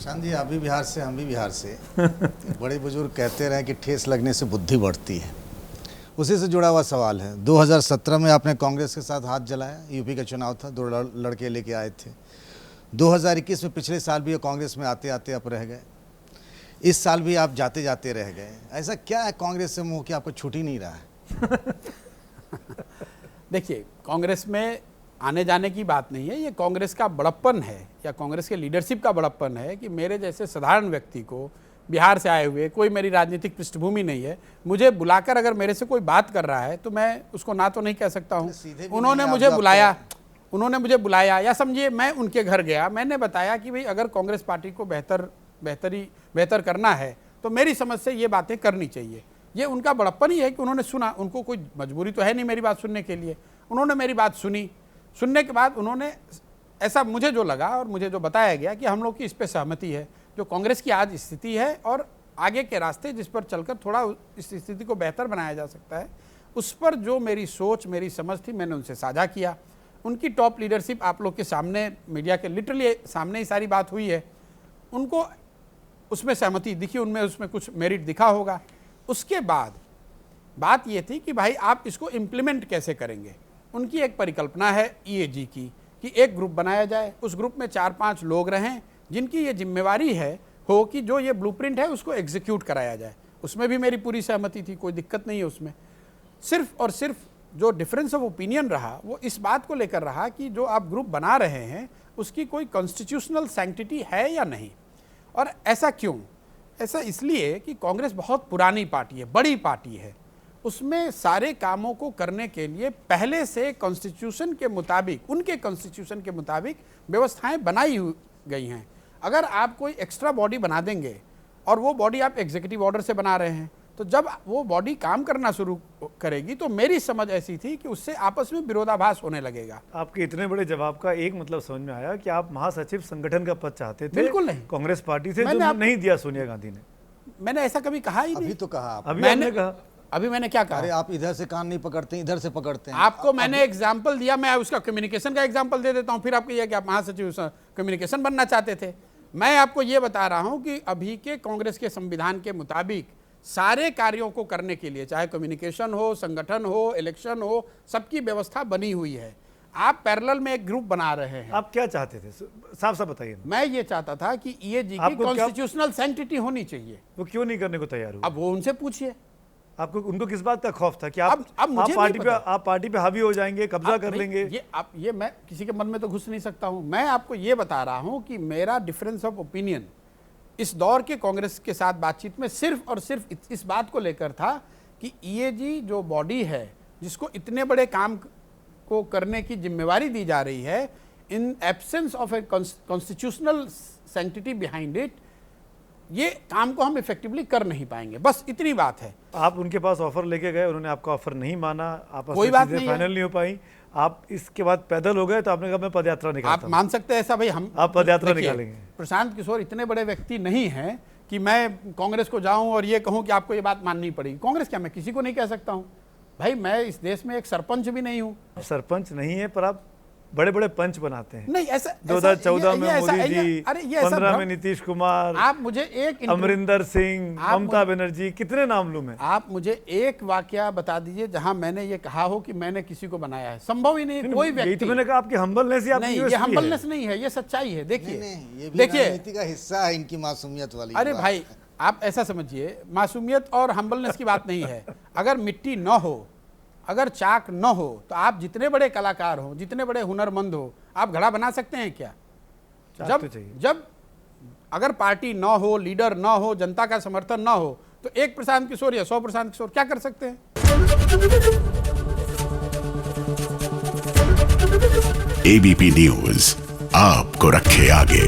प्रशांत जी, आप भी बिहार से, हम भी बिहार से। बड़े बुजुर्ग कहते रहे कि ठेस लगने से बुद्धि बढ़ती है। उसी से जुड़ा हुआ सवाल है। 2017 में आपने कांग्रेस के साथ हाथ जलाया, यूपी का चुनाव था, 2 लड़के लेके आए थे। 2021 में, पिछले साल भी कांग्रेस में आते आते आप रह गए, इस साल भी आप जाते जाते रह गए। ऐसा क्या है कांग्रेस से मुंह कि आपको छूट ही नहीं रहा है? देखिए, कांग्रेस में आने जाने की बात नहीं है, ये कांग्रेस का बड़प्पन है या कांग्रेस के लीडरशिप का बड़प्पन है कि मेरे जैसे साधारण व्यक्ति को, बिहार से आए हुए, कोई मेरी राजनीतिक पृष्ठभूमि नहीं है, मुझे बुलाकर अगर मेरे से कोई बात कर रहा है तो मैं उसको ना तो नहीं कह सकता हूँ। उन्होंने मुझे बुलाया या समझिए मैं उनके घर गया, मैंने बताया कि भाई अगर कांग्रेस पार्टी को बेहतर करना है तो मेरी समझ से ये बातें करनी चाहिए। ये उनका बड़प्पन ही है कि उन्होंने सुना, उनको कोई मजबूरी तो है नहीं मेरी बात सुनने के लिए। उन्होंने मेरी बात सुनी, सुनने के बाद उन्होंने ऐसा मुझे जो लगा और मुझे जो बताया गया कि हम लोग की इस पे सहमति है, जो कांग्रेस की आज स्थिति है और आगे के रास्ते जिस पर चलकर थोड़ा इस स्थिति को बेहतर बनाया जा सकता है, उस पर जो मेरी सोच, मेरी समझ थी, मैंने उनसे साझा किया। उनकी टॉप लीडरशिप आप लोग के सामने, मीडिया के लिटरली सामने ही सारी बात हुई है। उनको उसमें सहमति दिखी, उनमें उसमें कुछ मेरिट दिखा होगा। उसके बाद बात ये थी कि भाई आप इसको इम्प्लीमेंट कैसे करेंगे। उनकी एक परिकल्पना है ईएजी की कि एक ग्रुप बनाया जाए, उस ग्रुप में 4-5 लोग रहें जिनकी ये जिम्मेवारी हो कि जो ये ब्लूप्रिंट है उसको एग्जीक्यूट कराया जाए। उसमें भी मेरी पूरी सहमति थी, कोई दिक्कत नहीं है उसमें। सिर्फ और सिर्फ जो डिफरेंस ऑफ ओपिनियन रहा वो इस बात को लेकर रहा कि जो आप ग्रुप बना रहे हैं उसकी कोई कॉन्स्टिट्यूशनल सैंक्टिटी है या नहीं। और ऐसा क्यों? ऐसा इसलिए कि कांग्रेस बहुत पुरानी पार्टी है, बड़ी पार्टी है, उसमें सारे कामों को करने के लिए पहले से कॉन्स्टिट्यूशन के मुताबिक, उनके कॉन्स्टिट्यूशन के मुताबिक व्यवस्थाएं बनाई गई हैं। अगर आप कोई एक्स्ट्रा बॉडी बना देंगे और वो बॉडी आप एग्जीक्यूटिव ऑर्डर से बना रहे हैं, तो जब वो बॉडी काम करना शुरू करेगी तो मेरी समझ ऐसी थी कि उससे आपस में विरोधाभास होने लगेगा। आपके इतने बड़े जवाब का एक मतलब समझ में आया कि आप महासचिव संगठन का पद चाहते थे। बिल्कुल नहीं, कांग्रेस पार्टी से, जो नहीं दिया सोनिया गांधी ने। मैंने ऐसा कभी कहा ही नहीं। अभी तो कहा आप। अभी मैंने क्या कहा? अरे आप इधर से कान नहीं पकड़ते, इधर से पकड़ते हैं। आपको मैंने एग्जाम्पल दिया, मैं उसका कम्युनिकेशन का एग्जाम्पल दे देता हूं, फिर आपको यह कि आप महासचिव कम्युनिकेशन बनना चाहते थे। मैं आपको यह बता रहा हूं कि अभी के कांग्रेस के संविधान के मुताबिक सारे कार्यों को करने के लिए, चाहे कम्युनिकेशन हो, संगठन हो, इलेक्शन हो, सबकी व्यवस्था बनी हुई है। आप पैरेलल में एक ग्रुप बना रहे हैं। आप क्या चाहते थे, साफ साफ बताइए। मैं ये चाहता था कि ईएजी की कॉन्स्टिट्यूशनल सैंक्टिटी होनी चाहिए। वो क्यों नहीं करने को तैयार हुए? अब वो उनसे पूछिए। आपको उनको किस बात का खौफ था कि आप पार्टी पे हावी हो जाएंगे, कब्जा कर लेंगे? ये मैं किसी के मन में तो घुस नहीं सकता हूं। मैं आपको ये बता रहा हूं कि मेरा डिफरेंस ऑफ ओपिनियन इस दौर के कांग्रेस के साथ बातचीत में सिर्फ और सिर्फ इस बात को लेकर था कि ईएजी जो बॉडी है, जिसको इतने बड़े काम को करने की जिम्मेवारी दी जा रही है, in absence of a constitutional sanctity behind it, ये काम को हम इफेक्टिवली कर नहीं पाएंगे। बस इतनी बात है। आप उनके पास ऑफर लेके गए, उन्होंने आपका ऑफर नहीं माना, आपस कोई बात नहीं, फाइनल नहीं हो पाई, आप इसके बाद पैदल हो गए, तो आपने कहा मैं पदयात्रा निकालता हूं। आप मान सकते हैं ऐसा भाई, आप पदयात्रा निकालेंगे? प्रशांत किशोर इतने बड़े व्यक्ति नहीं हैं कि मैं कांग्रेस को जाऊं और ये कहूं कि आपको ये बात माननी पड़ेगी। कांग्रेस क्या, मैं किसी को नहीं कह सकता हूं भाई। मैं इस देश में एक सरपंच भी नहीं हूं। सरपंच नहीं है, पर आप बड़े बड़े पंच बनाते हैं। नहीं, ऐसा 2014 में मोदी जी, 15 में नीतीश कुमार, आप मुझे एक अमरिंदर सिंह, ममता बनर्जी, कितने नाम लूं मैं? आप मुझे एक वाकया बता दीजिए जहां मैंने ये कहा हो कि मैंने किसी को बनाया है। संभव ही नहीं, कोई व्यक्ति। तो मैंने कहा आपकी हम्बलनेस ही, नहीं, ये हम्बलनेस नहीं है, ये सच्चाई है। देखिए, राजनीति का हिस्सा है इनकी मासूमियत वाली। अरे भाई, आप ऐसा समझिए, मासूमियत और हम्बलनेस की बात नहीं है। अगर मिट्टी न हो, अगर चाक न हो, तो आप जितने बड़े कलाकार हो, जितने बड़े हुनरमंद हो, आप घड़ा बना सकते हैं क्या? जब अगर पार्टी न हो, लीडर न हो, जनता का समर्थन न हो, तो एक प्रशांत किशोर या 100 प्रशांत किशोर क्या कर सकते हैं? एबीपी न्यूज आपको रखे आगे।